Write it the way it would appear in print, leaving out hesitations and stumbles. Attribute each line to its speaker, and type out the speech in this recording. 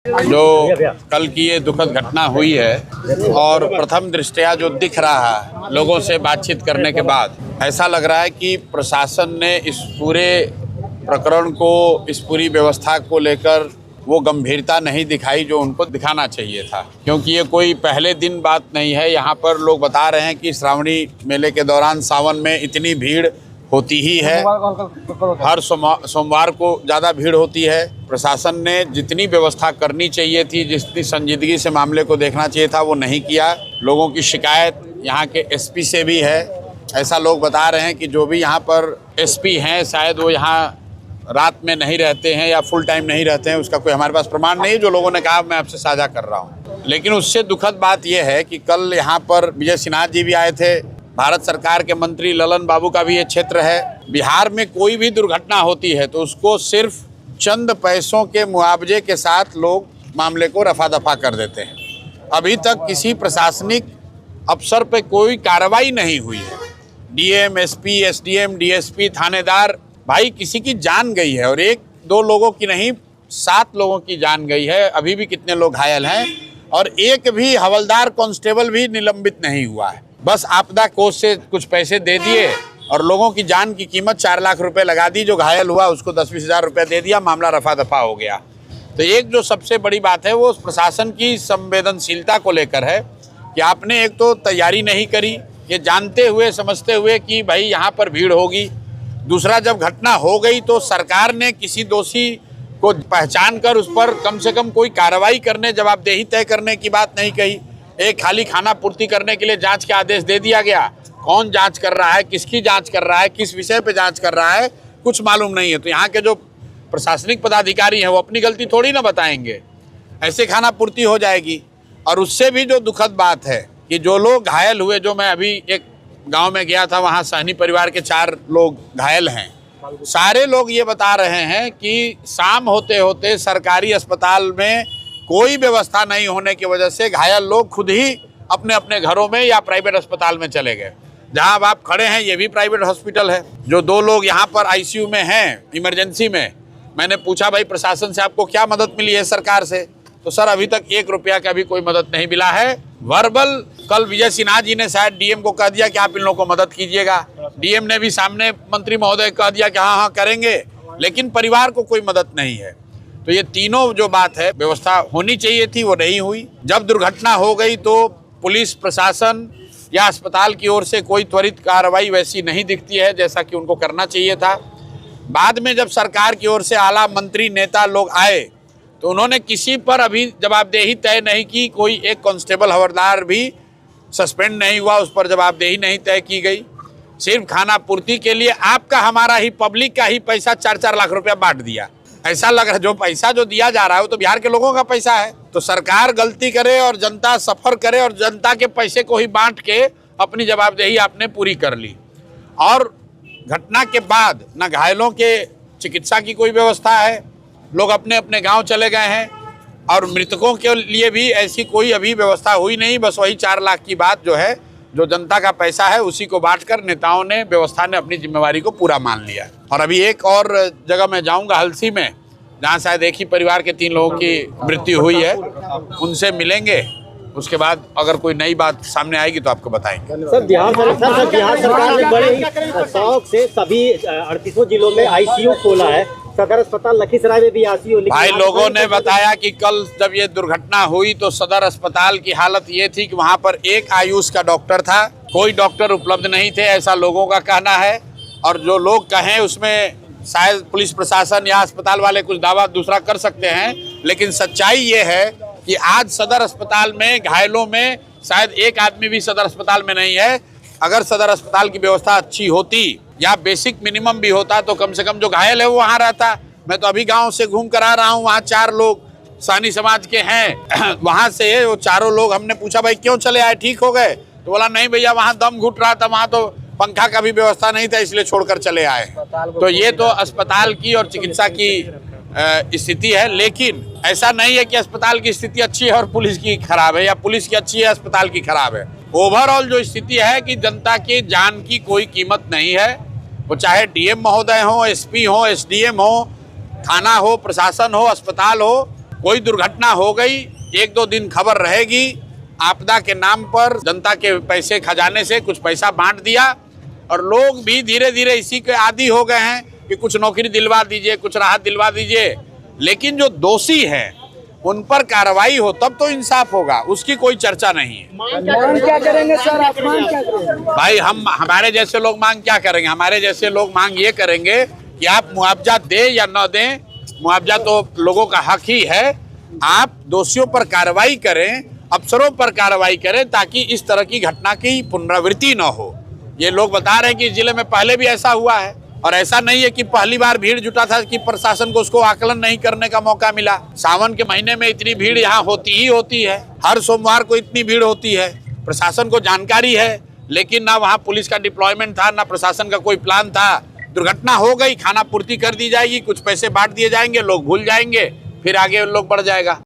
Speaker 1: जो कल की ये दुखद घटना हुई है और प्रथम दृष्टया जो दिख रहा है लोगों से बातचीत करने के बाद, ऐसा लग रहा है कि प्रशासन ने इस पूरे प्रकरण को, इस पूरी व्यवस्था को लेकर वो गंभीरता नहीं दिखाई जो उनको दिखाना चाहिए था। क्योंकि ये कोई पहले दिन बात नहीं है। यहाँ पर लोग बता रहे हैं कि श्रावणी मेले के दौरान सावन में इतनी भीड़ होती ही है, हर सोमवार को ज़्यादा भीड़ होती है। प्रशासन ने जितनी व्यवस्था करनी चाहिए थी, जितनी संजीदगी से मामले को देखना चाहिए था, वो नहीं किया। लोगों की शिकायत यहाँ के एसपी से भी है। ऐसा लोग बता रहे हैं कि जो भी यहाँ पर एसपी हैं, शायद वो यहाँ रात में नहीं रहते हैं या फुल टाइम नहीं रहते हैं। उसका कोई हमारे पास प्रमाण नहीं है। जो लोगों ने कहा मैं आपसे साझा कर रहा हूँ। लेकिन उससे दुखद बात यह है कि कल यहाँ पर विजय सिन्हा जी भी आए थे, भारत सरकार के मंत्री ललन बाबू का भी ये क्षेत्र है। बिहार में कोई भी दुर्घटना होती है तो उसको सिर्फ चंद पैसों के मुआवजे के साथ लोग मामले को रफा दफा कर देते हैं। अभी तक किसी प्रशासनिक अफसर पे कोई कार्रवाई नहीं हुई है। डीएम, एसपी, एसडीएम, डीएसपी, थानेदार, भाई किसी की जान गई है और एक दो लोगों की नहीं, 7 लोगों की जान गई है। अभी भी कितने लोग घायल हैं और एक भी हवलदार, कांस्टेबल भी निलंबित नहीं हुआ है। बस आपदा कोष से कुछ पैसे दे दिए और लोगों की जान की कीमत 4 लाख रुपए लगा दी। जो घायल हुआ उसको 10-20 हज़ार रुपये दे दिया, मामला रफा दफा हो गया। तो एक जो सबसे बड़ी बात है वो प्रशासन की संवेदनशीलता को लेकर है कि आपने एक तो तैयारी नहीं करी, ये जानते हुए समझते हुए कि भाई यहाँ पर भीड़ होगी। दूसरा, जब घटना हो गई तो सरकार ने किसी दोषी को पहचान कर उस पर कम से कम कोई कार्रवाई करने, जवाबदेही तय करने की बात नहीं कही। एक खाली खाना पूर्ति करने के लिए जांच के आदेश दे दिया गया। कौन जांच कर रहा है, किसकी जांच कर रहा है, किस विषय पे जांच कर रहा है, कुछ मालूम नहीं है। तो यहाँ के जो प्रशासनिक पदाधिकारी हैं वो अपनी गलती थोड़ी ना बताएंगे, ऐसे खाना पूर्ति हो जाएगी। और उससे भी जो दुखद बात है कि जो लोग घायल हुए, जो मैं अभी एक गांव में गया था, वहाँ सहनी परिवार के 4 लोग घायल हैं। सारे लोग ये बता रहे हैं कि शाम होते होते सरकारी अस्पताल में कोई व्यवस्था नहीं होने की वजह से घायल लोग खुद ही अपने अपने घरों में या प्राइवेट अस्पताल में चले गए। जहां अब आप खड़े हैं ये भी प्राइवेट हॉस्पिटल है। जो 2 लोग यहां पर आईसीयू में हैं, इमरजेंसी में, मैंने पूछा भाई प्रशासन से आपको क्या मदद मिली है सरकार से, तो सर अभी तक 1 रुपया का भी कोई मदद नहीं मिला है। वर्बल कल विजय सिन्हा जी ने शायद डीएम को कह दिया कि आप इन लोगों को मदद कीजिएगा। डीएम ने भी सामने मंत्री महोदय कह दिया कि हाँ करेंगे, लेकिन परिवार को कोई मदद नहीं है। तो ये तीनों जो बात है, व्यवस्था होनी चाहिए थी वो नहीं हुई। जब दुर्घटना हो गई तो पुलिस प्रशासन या अस्पताल की ओर से कोई त्वरित कार्रवाई वैसी नहीं दिखती है जैसा कि उनको करना चाहिए था। बाद में जब सरकार की ओर से आला मंत्री, नेता लोग आए तो उन्होंने किसी पर अभी जवाबदेही तय नहीं की। कोई एक कांस्टेबल, हवलदार भी सस्पेंड नहीं हुआ, उस पर जवाबदेही नहीं तय की गई। सिर्फ खाना पूर्ति के लिए आपका, हमारा ही, पब्लिक का ही पैसा 4-4 लाख रुपया बांट दिया। ऐसा लग रहा है जो पैसा जो दिया जा रहा है वो तो बिहार के लोगों का पैसा है। तो सरकार गलती करे और जनता सफर करे और जनता के पैसे को ही बांट के अपनी जवाबदेही आपने पूरी कर ली। और घटना के बाद न घायलों के चिकित्सा की कोई व्यवस्था है, लोग अपने अपने गांव चले गए हैं। और मृतकों के लिए भी ऐसी कोई अभी व्यवस्था हुई नहीं। बस वही 4 लाख की बात जो है, जो जनता का पैसा है उसी को बांटकर नेताओं ने, व्यवस्था ने अपनी जिम्मेवारी को पूरा मान लिया। और अभी एक और जगह मैं जाऊंगा, हलसी में, जहां शायद एक ही परिवार के 3 लोगों की मृत्यु हुई है। उनसे मिलेंगे, उसके बाद अगर कोई नई बात सामने आएगी तो आपको बताएंगे।
Speaker 2: सर, बिहार सरकार ने बड़े ही शौक से सभी 38 जिलों में आईसीयू खोला है। सदर अस्पताल लखीसराय में भी आईसीयू।
Speaker 1: भाई लोगों ने बताया कि कल जब ये दुर्घटना हुई तो सदर अस्पताल की हालत ये थी कि वहाँ पर एक आयुष का डॉक्टर था, कोई डॉक्टर उपलब्ध नहीं थे, ऐसा लोगों का कहना है। और जो लोग कहें उसमें शायद पुलिस प्रशासन या अस्पताल वाले कुछ दावा दूसरा कर सकते हैं, लेकिन सच्चाई ये है कि आज सदर अस्पताल में घायलों में शायद एक आदमी भी सदर अस्पताल में नहीं है। अगर सदर अस्पताल की व्यवस्था अच्छी होती या बेसिक मिनिमम भी होता तो कम से कम जो घायल है वो वहाँ रहता। मैं तो अभी गांव से घूम कर आ रहा हूँ, वहाँ 4 लोग सानी समाज के हैं। वहाँ से वो चारों लोग, हमने पूछा भाई क्यों चले आए, ठीक हो गए? तो बोला नहीं भैया, वहाँ दम घुट रहा था, वहाँ तो पंखा का भी व्यवस्था नहीं था, इसलिए छोड़कर चले आए। तो ये तो अस्पताल की और चिकित्सा की स्थिति है। लेकिन ऐसा नहीं है कि अस्पताल की स्थिति अच्छी है और पुलिस की खराब है, या पुलिस की अच्छी है अस्पताल की खराब है। ओवरऑल जो स्थिति है कि जनता की जान की कोई कीमत नहीं है। वो चाहे डीएम महोदय हो, एसपी हो, एसडीएम हो, थाना हो, प्रशासन हो, अस्पताल हो, कोई दुर्घटना हो गई, 1-2 दिन खबर रहेगी, आपदा के नाम पर जनता के पैसे खजाने से कुछ पैसा बांट दिया और लोग भी धीरे धीरे इसी के आदी हो गए हैं कि कुछ नौकरी दिलवा दीजिए, कुछ राहत दिलवा दीजिए। लेकिन जो दोषी हैं उन पर कार्रवाई हो तब तो इंसाफ होगा, उसकी कोई चर्चा नहीं है।
Speaker 3: मांग क्या करेंगे सर, आप मांग क्या करेंगे?
Speaker 1: भाई हमारे जैसे लोग मांग क्या करेंगे? हमारे जैसे लोग मांग ये करेंगे कि आप मुआवजा दें या न दें, मुआवजा तो लोगों का हक ही है। आप दोषियों पर कार्रवाई करें, अफसरों पर कार्रवाई करें ताकि इस तरह की घटना की पुनरावृत्ति न हो। ये लोग बता रहे हैं कि जिले में पहले भी ऐसा हुआ है और ऐसा नहीं है कि पहली बार भीड़ जुटा था कि प्रशासन को उसको आकलन नहीं करने का मौका मिला। सावन के महीने में इतनी भीड़ यहाँ होती ही होती है, हर सोमवार को इतनी भीड़ होती है। प्रशासन को जानकारी है, लेकिन ना वहाँ पुलिस का डिप्लॉयमेंट था, ना प्रशासन का कोई प्लान था। दुर्घटना हो गई, खाना पूर्ति कर दी जाएगी, कुछ पैसे बांट दिए जाएंगे, लोग भूल जाएंगे, फिर आगे लोग बढ़ जाएगा।